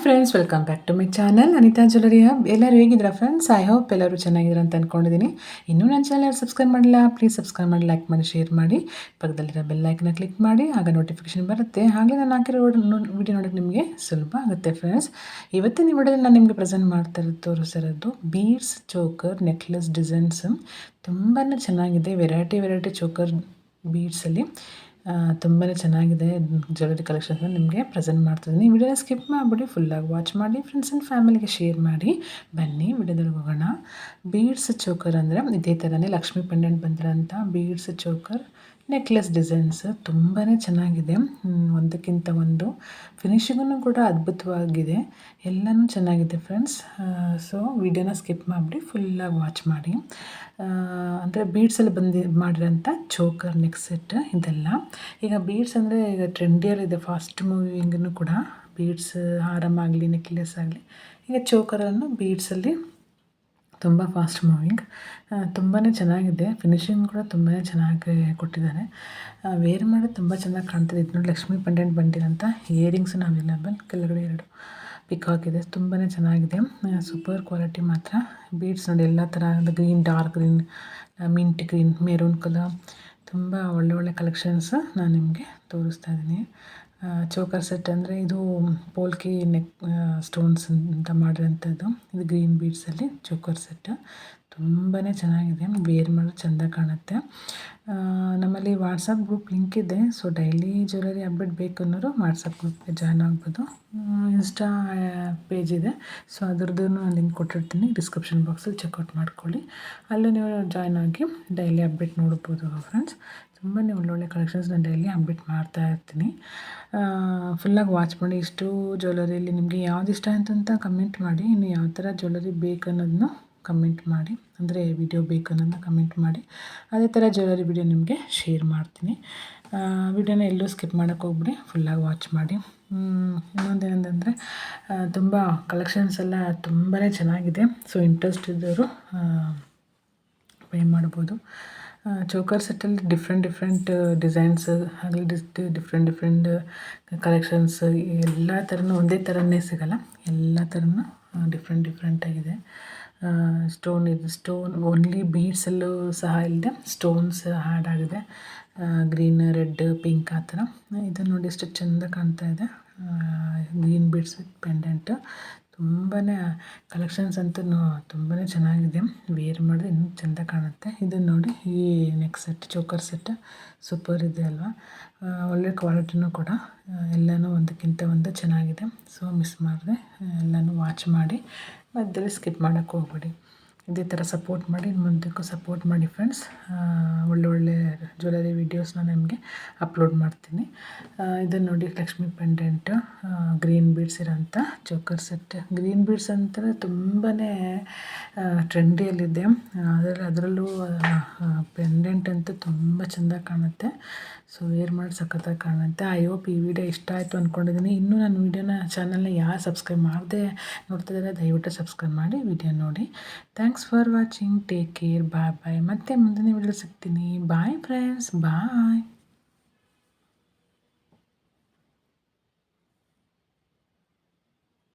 Friends, welcome back to my channel Anita jewellery hub. ಎಲ್ಲರೂ ಹೇಗಿದ್ದೀರಾ friends? I hope ಎಲ್ಲರೂ ಚೆನ್ನಾಗಿದ್ದೀರಾ ಅಂತ ಅಂದ್ಕೊಂಡಿದ್ದೀನಿ. ಇನ್ನೂ ನನ್ನ ಚಾನಲ್ ಸಬ್ಸ್ಕ್ರೈಬ್ ಮಾಡಿಲ್ಲ, ಪ್ಲೀಸ್ ಸಬ್ಸ್ಕ್ರೈಬ್ ಮಾಡಿ, ಲೈಕ್ ಮಾಡಿ, ಶೇರ್ ಮಾಡಿ, ಪಕ್ಕದಲ್ಲಿರೋ ಬೆಲ್ ಐಕನ್ನ ಕ್ಲಿಕ್ ಮಾಡಿ, ಆಗ ನೋಟಿಫಿಕೇಶನ್ ಬರುತ್ತೆ. ಹಾಗೆ ನಾನು ಹಾಕಿರೋ ವಿಡಿಯೋ ನೋಡೋಕ್ಕೆ ನಿಮಗೆ ಸುಲಭ ಆಗುತ್ತೆ ಫ್ರೆಂಡ್ಸ್. ಇವತ್ತಿನ ವಿಡಿಯೋದಲ್ಲಿ ನಾನು ನಿಮಗೆ ಪ್ರೆಸೆಂಟ್ ತೋರಿಸಿರೋದು ಬೀಡ್ಸ್ ಚೋಕರ್ ನೆಕ್ಲೆಸ್ ಡಿಸೈನ್ಸ್. ತುಂಬಾ ಚೆನ್ನಾಗಿದೆ. ವೆರೈಟಿ ಚೋಕರ್ ಬೀಡ್ಸಲ್ಲಿ ತುಂಬಾ ಚೆನ್ನಾಗಿದೆ. ಜ್ಯುವೆಲರಿ ಕಲೆಕ್ಷನ್ಸ್ನ ನಿಮಗೆ ಪ್ರೆಸೆಂಟ್ ಮಾಡ್ತಿದ್ದೀನಿ. ವಿಡಿಯೋನ ಸ್ಕಿಪ್ ಮಾಡಿಬಿಡಿ, ಫುಲ್ಲಾಗಿ ವಾಚ್ ಮಾಡಿ, ಫ್ರೆಂಡ್ಸ್ ಆ್ಯಂಡ್ ಫ್ಯಾಮಿಲಿಗೆ ಶೇರ್ ಮಾಡಿ. ಬನ್ನಿ ವಿಡಿಯೋದಲ್ಲಿ ಹೋಗೋಣ. ಬೀಡ್ಸ್ ಚೋಕರ್ ಅಂದರೆ ಇದೇ ಥರನೇ ಲಕ್ಷ್ಮಿ ಪೆಂಡೆಂಟ್ ಬಂದಿರೋಂಥ ಬೀಡ್ಸ್ ಚೋಕರ್ ನೆಕ್ಲೆಸ್ ಡಿಸೈನ್ಸ್ ತುಂಬಾ ಚೆನ್ನಾಗಿದೆ. ಒಂದಕ್ಕಿಂತ ಒಂದು ಫಿನಿಶಿಂಗೂ ಕೂಡ ಅದ್ಭುತವಾಗಿದೆ. ಎಲ್ಲನೂ ಚೆನ್ನಾಗಿದೆ ಫ್ರೆಂಡ್ಸ್. ಸೊ ವಿಡಿಯೋನ ಸ್ಕಿಪ್ ಮಾಡಿಬಿಡಿ, ಫುಲ್ಲಾಗಿ ವಾಚ್ ಮಾಡಿ. ಅಂದರೆ ಬೀಡ್ಸಲ್ಲಿ ಮಾಡಿರೋಂಥ ಚೋಕರ್ ನೆಕ್ ಸೆಟ್ ಇದೆಲ್ಲ. ಈಗ ಬೀಡ್ಸ್ ಅಂದರೆ ಈಗ ಟ್ರೆಂಡಿಯಲ್ಲಿದೆ, ಫಾಸ್ಟ್ ಮೂವಿಂಗೂ ಕೂಡ. ಬೀಡ್ಸ್ ಹಾರಮಾಗಲಿ ನೆಕ್ಲೆಸ್ ಆಗಲಿ, ಈಗ ಚೋಕರನ್ನು ಬೀಡ್ಸಲ್ಲಿ ತುಂಬ ಫಾಸ್ಟ್ ಮೂವಿಂಗ್, ತುಂಬಾ ಚೆನ್ನಾಗಿದೆ. ಫಿನಿಶಿಂಗ್ ಕೂಡ ತುಂಬಾ ಚೆನ್ನಾಗಿ ಕೊಟ್ಟಿದ್ದಾರೆ. ವೇರ್ ಮಾಡೋದು ತುಂಬ ಚೆನ್ನಾಗಿ ಕಾಣ್ತಿದೆ. ಇದು ನೋಡಿ, ಲಕ್ಷ್ಮಿ ಪೆಂಡೆಂಟ್ ಬಂದಿರೋಂಥ ಇಯರಿಂಗ್ಸು ಅವೈಲೇಬಲ್. ಕೆಳಗಡೆ 2 ಪಿಕಾಕ್ ಇದೆ, ತುಂಬಾ ಚೆನ್ನಾಗಿದೆ. ಸೂಪರ್ ಕ್ವಾಲಿಟಿ ಮಾತ್ರ. ಬೀಡ್ಸ್ ನೋಡಿ, ಎಲ್ಲ ಥರ green, dark green, mint green, maroon colour, ತುಂಬ ಒಳ್ಳೆ ಕಲೆಕ್ಷನ್ಸ್ ನಾನು ನಿಮಗೆ ತೋರಿಸ್ತಾ ಇದ್ದೀನಿ. ಚೋಕರ್ ಸೆಟ್ ಅಂದರೆ ಇದು ಪೋಲ್ಕಿ ನೆಕ್ ಸ್ಟೋನ್ಸ್ ಅಂತ ಮಾಡಿರೋಂಥದ್ದು. ಇದು ಗ್ರೀನ್ ಬೀಡ್ಸಲ್ಲಿ ಚೋಕರ್ ಸೆಟ್ ತುಂಬಾ ಚೆನ್ನಾಗಿದೆ. ವೇರ್ ಮಾಡೋದು ಚೆಂದ ಕಾಣುತ್ತೆ. ನಮ್ಮಲ್ಲಿ ವಾಟ್ಸಪ್ ಗ್ರೂಪ್ ಲಿಂಕ್ ಇದೆ. ಸೊ ಡೈಲಿ ಜ್ಯುವೆಲರಿ ಅಪ್ಡೇಟ್ ಬೇಕು ಅನ್ನೋರು ವಾಟ್ಸಪ್ ಗ್ರೂಪ್ಗೆ ಜಾಯ್ನ್ ಆಗ್ಬೋದು. ಇನ್ಸ್ಟಾ ಪೇಜ್ ಇದೆ. ಸೊ ಅದ್ರದ್ದು ಲಿಂಕ್ ಕೊಟ್ಟಿರ್ತೀನಿ ಡಿಸ್ಕ್ರಿಪ್ಷನ್ ಬಾಕ್ಸಲ್ಲಿ, ಚೆಕ್ಔಟ್ ಮಾಡ್ಕೊಳ್ಳಿ. ಅಲ್ಲೂ ನೀವು ಜಾಯ್ನ್ ಆಗಿ ಡೈಲಿ ಅಪ್ಡೇಟ್ ನೋಡ್ಬೋದು ಫ್ರೆಂಡ್ಸ್. ತುಂಬಾ ಒಳ್ಳೊಳ್ಳೆ ಕಲೆಕ್ಷನ್ಸ್ ನಾನು ಡೈಲಿ ಅಪ್ಡೇಟ್ ಮಾಡ್ತಾ ಇರ್ತೀನಿ. ಫುಲ್ಲಾಗಿ ವಾಚ್ ಮಾಡಿ. ಇಷ್ಟು ಜ್ಯುವೆಲರಿಯಲ್ಲಿ ನಿಮಗೆ ಯಾವ್ದು ಇಷ್ಟ ಆಯಿತು ಅಂತ ಕಮೆಂಟ್ ಮಾಡಿ. ಇನ್ನು ಯಾವ ಥರ ಜ್ಯುವೆಲರಿ ಬೇಕು ಅನ್ನೋದನ್ನ ಕಮೆಂಟ್ ಮಾಡಿ, ಅಂದರೆ ವಿಡಿಯೋ ಬೇಕು ಅನ್ನೋದನ್ನ ಕಮೆಂಟ್ ಮಾಡಿ. ಅದೇ ಥರ ಜ್ಯುವೆಲರಿ ವಿಡಿಯೋ ನಿಮಗೆ ಶೇರ್ ಮಾಡ್ತೀನಿ. ವಿಡಿಯೋನ ಎಲ್ಲೂ ಸ್ಕಿಪ್ ಮಾಡೋಕ್ಕೆ ಹೋಗ್ಬಿಡಿ, ಫುಲ್ಲಾಗಿ ವಾಚ್ ಮಾಡಿ. ಇನ್ನೊಂದೇನೆಂದರೆ ತುಂಬ ಕಲೆಕ್ಷನ್ಸ್ ಎಲ್ಲ ತುಂಬಾ ಚೆನ್ನಾಗಿದೆ. ಸೊ ಇಂಟ್ರೆಸ್ಟ್ ಇದ್ದವರು ಬೈ ಮಾಡ್ಬೋದು. ಚೋಕರ್ ಸೆಟ್ಟಲ್ಲಿ ಡಿಫ್ರೆಂಟ್ ಡಿಸೈನ್ಸ್ ಆಗಲಿ, ಡಿಫ್ರೆಂಟ್ ಕಲೆಕ್ಷನ್ಸ್, ಎಲ್ಲ ಥರನೂ ಒಂದೇ ಥರನೇ ಸಿಗೋಲ್ಲ. ಎಲ್ಲ ಥರನೂ ಡಿಫ್ರೆಂಟಾಗಿದೆ. ಸ್ಟೋನ್ ಓನ್ಲಿ ಬೀಡ್ಸಲ್ಲೂ ಸಹ ಇಲ್ಲದೆ ಸ್ಟೋನ್ಸ್ ಆ್ಯಡ್ ಆಗಿದೆ. ಗ್ರೀನ್, ರೆಡ್, ಪಿಂಕ್ ಆ ಥರ. ಇದು ನೋಡಿ ಎಷ್ಟು ಚೆಂದ ಕಾಣ್ತಾ ಇದೆ. Green beads with pendant. ತುಂಬಾ ಕಲೆಕ್ಷನ್ಸ್ ಅಂತೂ ತುಂಬಾ ಚೆನ್ನಾಗಿದೆ. ವೇರ್ ಮಾಡಿದ್ರೆ ಇನ್ನೂ ಚೆಂದ ಕಾಣುತ್ತೆ. ಇದನ್ನು ನೋಡಿ, ಈ neck set choker set super ಇದೆ ಅಲ್ವಾ? ಒಳ್ಳೆ ಕ್ವಾಲಿಟಿನೂ ಕೂಡ. ಎಲ್ಲನೂ ಒಂದಕ್ಕಿಂತ ಒಂದು ಚೆನ್ನಾಗಿದೆ. ಸೊ ಮಿಸ್ ಮಾಡಿದ್ರೆ ಎಲ್ಲನೂ ವಾಚ್ ಮಾಡಿ, ಮಧ್ಯದಲ್ಲಿ ಸ್ಕಿಪ್ ಮಾಡೋಕ್ಕೆ ಹೋಗ್ಬೇಡಿ. ಇದೇ ಥರ ಸಪೋರ್ಟ್ ಮಾಡಿ, ಇನ್ನು ಮುಂದಕ್ಕೂ ಸಪೋರ್ಟ್ ಮಾಡಿ ಫ್ರೆಂಡ್ಸ್. ಒಳ್ಳೆ ಜ್ಯುವೆಲರಿ ವೀಡಿಯೋಸ್ನ ನಿಮಗೆ ಅಪ್ಲೋಡ್ ಮಾಡ್ತೀನಿ. ಇದನ್ನು ನೋಡಿ, ಲಕ್ಷ್ಮಿ ಪೆಂಡೆಂಟು ಗ್ರೀನ್ ಬೀಡ್ಸ್ ಇರೋಂಥ ಚೋಕರ್ ಸೆಟ್. ಗ್ರೀನ್ ಬೀಡ್ಸ್ ಅಂತಾರೆ ತುಂಬಾ ಟ್ರೆಂಡಿಯಲ್ಲಿದೆ. ಅದರಲ್ಲೂ ಪೆಂಡೆಂಟ್ ಅಂತೂ ತುಂಬ ಚೆಂದ ಕಾಣುತ್ತೆ. ಸೊ ವೇರ್ ಮಾಡಿ ಸಖತ್ತಾಗಿ ಕಾಣುತ್ತೆ. ಐ ಹೋಪ್ ಈ ವಿಡಿಯೋ ಇಷ್ಟ ಆಯಿತು ಅಂದ್ಕೊಂಡಿದ್ದೀನಿ. ಇನ್ನೂ ನನ್ನ ವೀಡಿಯೋನ ಚಾನಲ್ನ ಯಾರು ಸಬ್ಸ್ಕ್ರೈಬ್ ಮಾಡದೆ ನೋಡ್ತಿದ್ದಾರೆ, ದಯವಿಟ್ಟು ಸಬ್ಸ್ಕ್ರೈಬ್ ಮಾಡಿ ವಿಡಿಯೋ ನೋಡಿ. Thanks for watching. Take care. Bye. ಮತ್ತೆ ಮುಂದಿನ ವಿಡಿಯೋ ಸಿಗ್ತೀನಿ. ಬಾಯ್ ಫ್ರೆಂಡ್ಸ್, ಬಾಯ್.